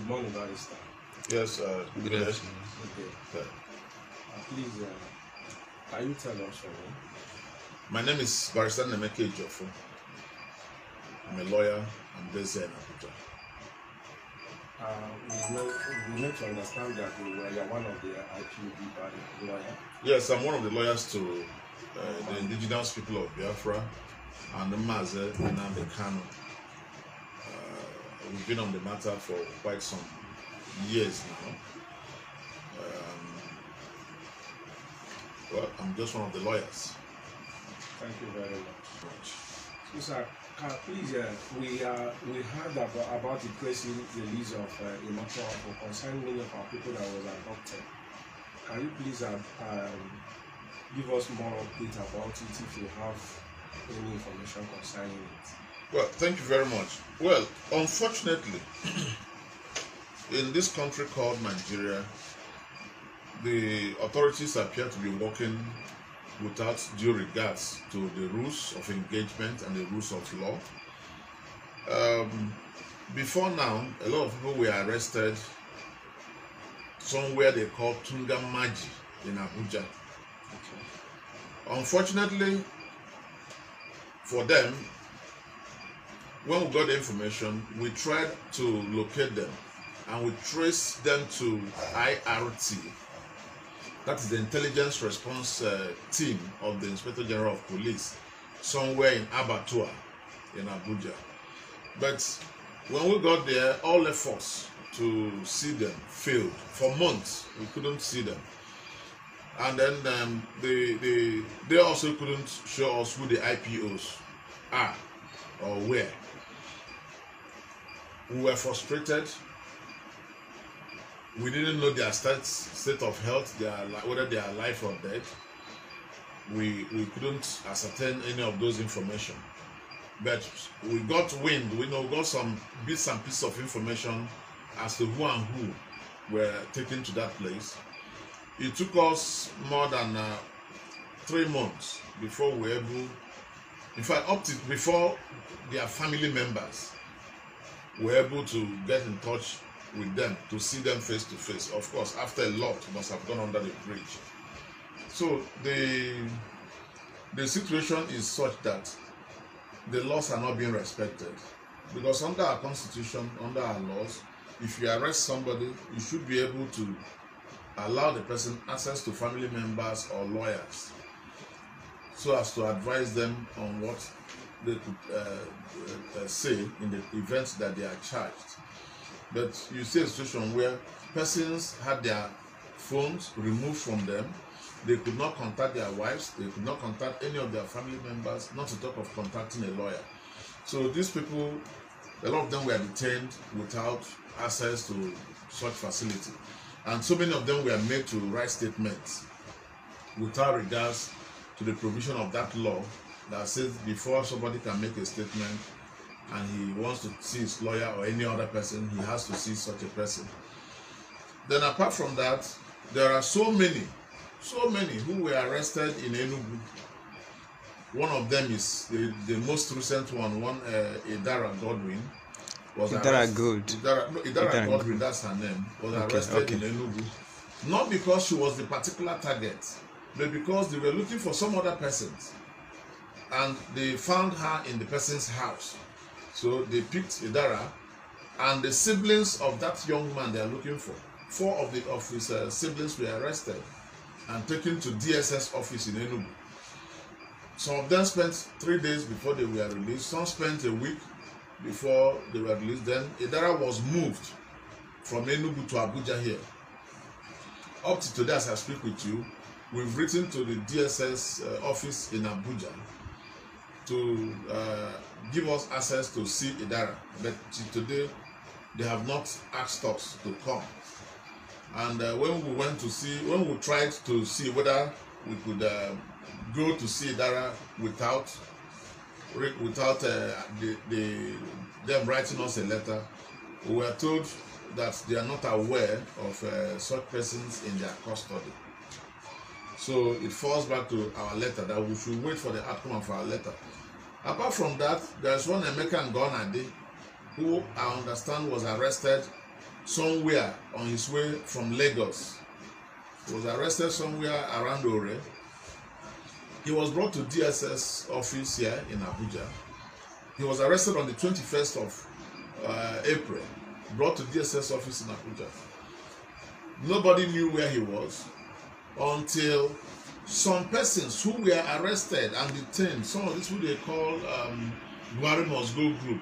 Good morning, Barrister. Yes, Good yes. afternoon. Okay. Please, can you tell us your name? My name is Barrister Nemeke Ejiofor. I'm a lawyer. I'm based here in Abuja. We need to understand that you are one of the IPOB lawyer. Yes, I'm one of the lawyers to the indigenous people of Biafra and the Maze Nnamdi Kanu. We've been on the matter for quite some years now. Well, I'm just one of the lawyers. Thank you very much. So, sir, please, we heard about the press release of Imatoafo concerning many of our people that was adopted. Can you please give us more update about it if you have any information concerning it? Well, thank you very much. Well, unfortunately, in this country called Nigeria, the authorities appear to be working without due regards to the rules of engagement and the rules of law. Before now, a lot of people were arrested somewhere they call Tungamaji in Abuja. Unfortunately for them, when we got the information, we tried to locate them and we traced them to IRT. That is the Intelligence Response Team of the Inspector General of Police, somewhere in Abattoir in Abuja. But when we got there, all efforts to see them failed. For months, we couldn't see them. And then they also couldn't show us who the IPOs are or where. We were frustrated. We didn't know their state of health, whether they are alive or dead. We couldn't ascertain any of those information. But we got wind, we got some bits and pieces of information as to who and who were taken to that place. It took us more than 3 months before we were able, in fact, before their family members were able to get in touch with them, to see them face to face. Of course, after a lot must have gone under the bridge. So the situation is such that the laws are not being respected. Because under our constitution, under our laws, if you arrest somebody, you should be able to allow the person access to family members or lawyers so as to advise them on what they could say in the event that they are charged. But you see a situation where persons had their phones removed from them. They could not contact their wives. They could not contact any of their family members, not to talk of contacting a lawyer. So these people, a lot of them were detained without access to such facility. And so many of them were made to write statements without regards to the provision of that law that says before somebody can make a statement and he wants to see his lawyer or any other person, he has to see such a person. Then apart from that, there are so many who were arrested in Enugu. One of them is the most recent one, Idara Godwin. Idara Godwin, that's her name, was arrested in Enugu. Not because she was the particular target, but because they were looking for some other persons. And they found her in the person's house. So they picked Idara, and the siblings of that young man they are looking for, 4 of his siblings were arrested and taken to DSS office in Enugu. Some of them spent 3 days before they were released. Some spent a week before they were released. Then Idara was moved from Enugu to Abuja here. Up to today, as I speak with you, we've written to the DSS office in Abuja to give us access to see Idara, but today they have not asked us to come. And when we tried to see whether we could go to see Idara without them writing us a letter, we were told that they are not aware of such persons in their custody. So it falls back to our letter that we should wait for the outcome of our letter. Apart from that, there's one Emeka Ngonade who I understand was arrested somewhere on his way from Lagos. He was arrested somewhere around Ore. He was brought to DSS office here in Abuja. He was arrested on the 21st of April, brought to DSS office in Abuja. Nobody knew where he was until some persons who were arrested and detained, some of these who they call Buhari Must Go group,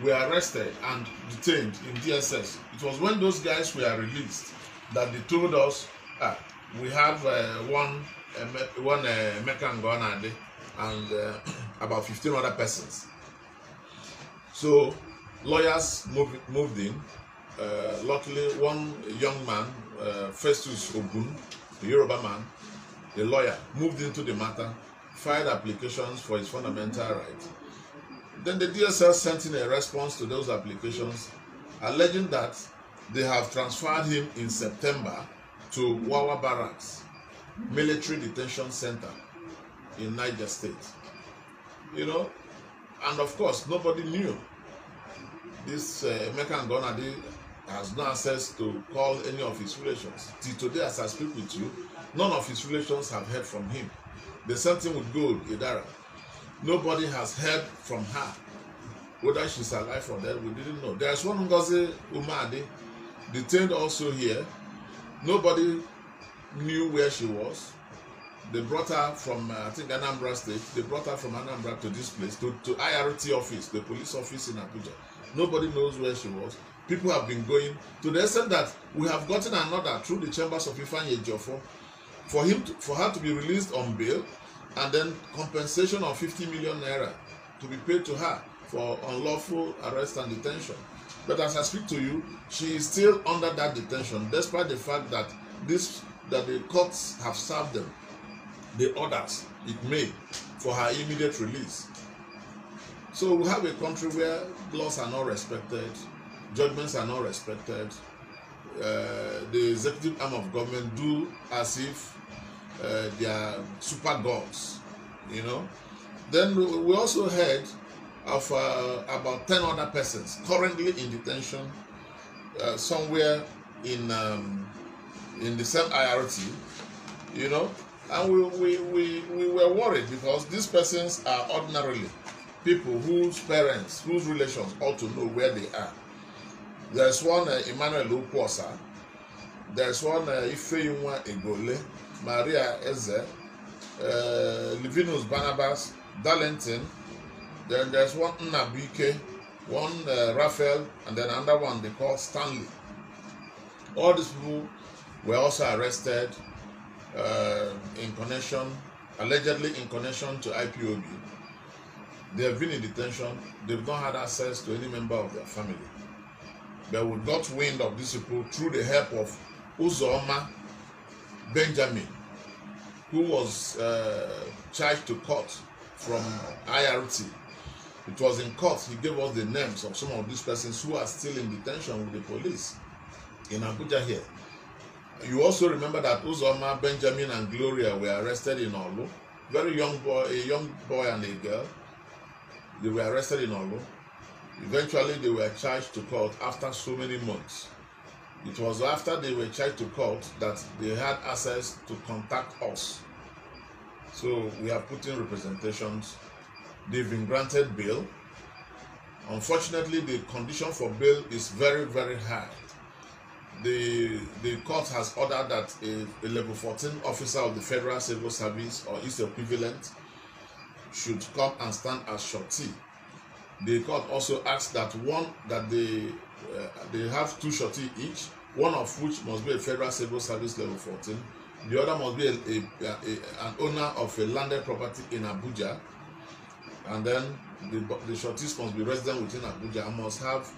were arrested and detained in DSS. It was when those guys were released that they told us, we have one Emeka Ngonade and about 15 other persons. So lawyers moved in. Luckily, one young man, Festus Ogun, the Yoruba man, the lawyer, moved into the matter, filed applications for his fundamental right. Then the DSS sent in a response to those applications, alleging that they have transferred him in September to Wawa Barracks, Military Detention Center in Niger State. You know, and of course, nobody knew. This Emeka Ngonade has no access to call any of his relations. Till today, as I speak with you, none of his relations have heard from him. They sent him with gold, Idara. Nobody has heard from her. Whether she's alive or dead, we didn't know. There's one Ngozi Umadi, detained also here. Nobody knew where she was. They brought her from, I think, Anambra State. They brought her from Anambra to this place, to IRT office, the police office in Abuja. Nobody knows where she was. People have been going to the extent that we have gotten an order through the chambers of Ifeanyi Ejiofor for her to be released on bail, and then compensation of 50 million naira to be paid to her for unlawful arrest and detention. But as I speak to you, she is still under that detention, despite the fact that the courts have served them the orders it made for her immediate release. So we have a country where laws are not respected, judgments are not respected. The executive arm of government do as if they are super gods, you know. Then we also heard of about 10 other persons currently in detention somewhere in the same IRT, you know. And we were worried because these persons are ordinarily people whose parents, whose relations ought to know where they are. There's one Emmanuel Ukwosa, there's one Ifeyinwa Egole, Maria Eze, Livinus Barnabas, Darlington, then there's one Nnabike, one Raphael, and then another one they call Stanley. All these people were also arrested allegedly in connection to IPOB. They have been in detention. They've not had access to any member of their family. But we got wind of these people through the help of Uzoma Benjamin, who was charged to court from IRT. It was in court he gave us the names of some of these persons who are still in detention with the police in Abuja here. You also remember that Uzoma Benjamin and Gloria were arrested in Olu. Very young boy, a young boy and a girl. They were arrested in Olu. Eventually, they were charged to court after so many months. It was after they were charged to court that they had access to contact us. So we have put in representations. They've been granted bail. Unfortunately, the condition for bail is very, very high. The court has ordered that a level 14 officer of the Federal Civil Service or its equivalent should come and stand as shorty. The court also asked that they have 2 shorty each, one of which must be a Federal Civil Service level 14. The other must be an owner of a landed property in Abuja, and then the shorties must be resident within Abuja and must have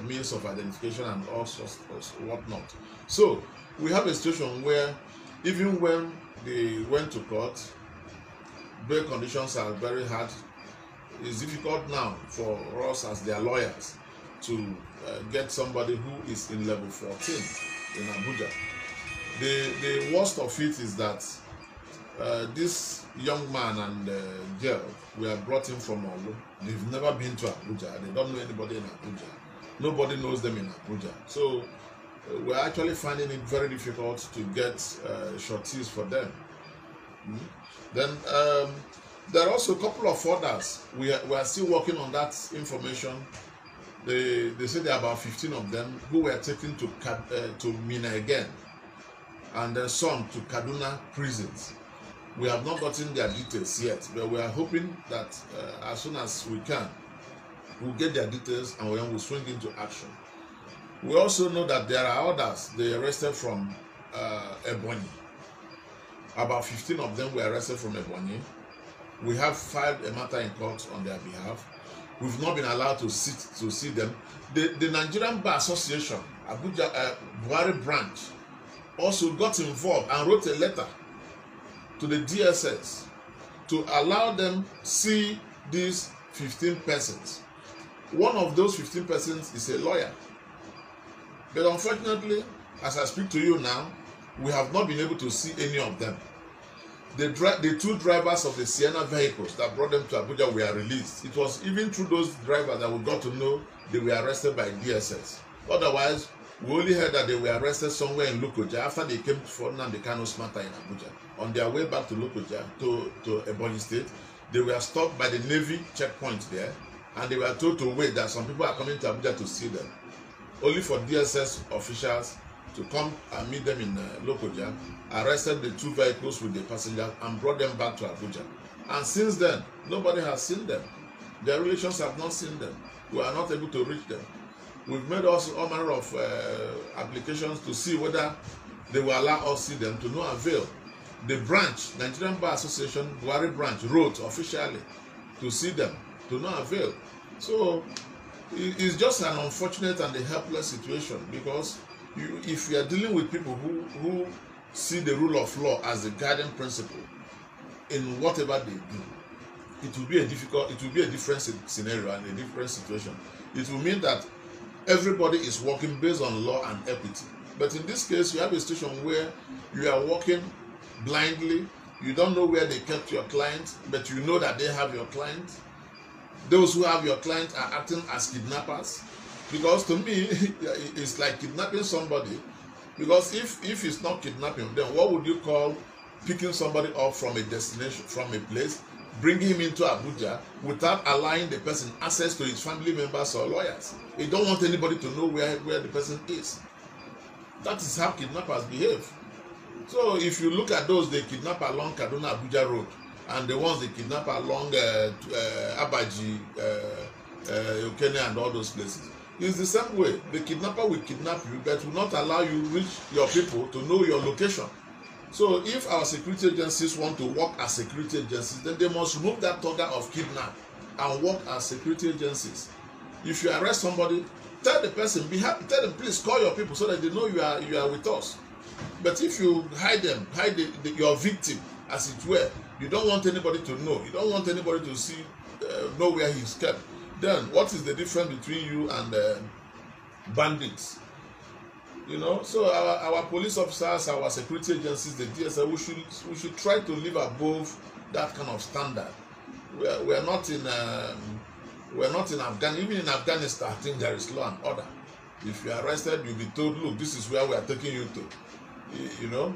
means of identification and all sorts of whatnot. So we have a situation where even when they went to court, bail conditions are very hard. It's difficult now for us as their lawyers to get somebody who is in level 14 in Abuja. The worst of it is that this young man and girl were brought in from Olu. They've never been to Abuja. They don't know anybody in Abuja. Nobody knows them in Abuja. So we're actually finding it very difficult to get shorties for them. Then there are also a couple of others. We are still working on that information. They say there are about 15 of them who were taken to Mina again, and then some to Kaduna prisons. We have not gotten their details yet, but we are hoping that as soon as we can, we'll get their details and then we'll swing into action. We also know that there are others they arrested from Ebonyi. About 15 of them were arrested from Ebonyi. We have filed a matter in court on their behalf. We've not been allowed to see them. The Nigerian Bar Association, Abuja Buhari branch, also got involved and wrote a letter to the DSS to allow them see these 15 persons. One of those 15 persons is a lawyer. But unfortunately, as I speak to you now, we have not been able to see any of them. The two drivers of the Sienna vehicles that brought them to Abuja were released. It was even through those drivers that we got to know they were arrested by DSS. Otherwise, we only heard that they were arrested somewhere in Lokoja after they came for Nnamdi Kanu's matter in Abuja. On their way back to Lokoja, to Ebonyi State, they were stopped by the Navy checkpoint there, and they were told to wait that some people are coming to Abuja to see them. Only for DSS officials to come and meet them in Lokoja, arrested the two vehicles with the passengers and brought them back to Abuja. And since then, nobody has seen them. Their relations have not seen them. We are not able to reach them. We've made also all manner of applications to see whether they will allow us to see them, to no avail. The branch, Nigerian Bar Association, Buhari branch, wrote officially to see them, to no avail. So it's just an unfortunate and a helpless situation, because if you are dealing with people who see the rule of law as the guiding principle in whatever they do, it will be a different scenario and a different situation. It will mean that everybody is working based on law and equity. But in this case, you have a situation where you are working blindly. You don't know where they kept your client, but you know that they have your client. Those who have your client are acting as kidnappers. Because to me, it's like kidnapping somebody. Because if it's not kidnapping, then what would you call picking somebody up from a destination, from a place, bringing him into Abuja without allowing the person access to his family members or lawyers? They don't want anybody to know where the person is. That is how kidnappers behave. So if you look at those they kidnap along Kaduna Abuja Road, and the ones they kidnap along Abaji, Okene and all those places, it's the same way. The kidnapper will kidnap you, but will not allow you to reach your people to know your location. So if our security agencies want to work as security agencies, then they must remove that toga of kidnap and work as security agencies. If you arrest somebody, tell the person, be happy, tell them, please call your people so that they know you are with us. But if you hide them, your victim, as it were, you don't want anybody to know, you don't want anybody to see, know where he's kept, then what is the difference between you and bandits? You know, so our police officers, our security agencies, the DSS, we should try to live above that kind of standard. We're not in Afghanistan. Even in Afghanistan, I think there is law and order. If you are arrested, you'll be told, look, this is where we are taking you to. You know,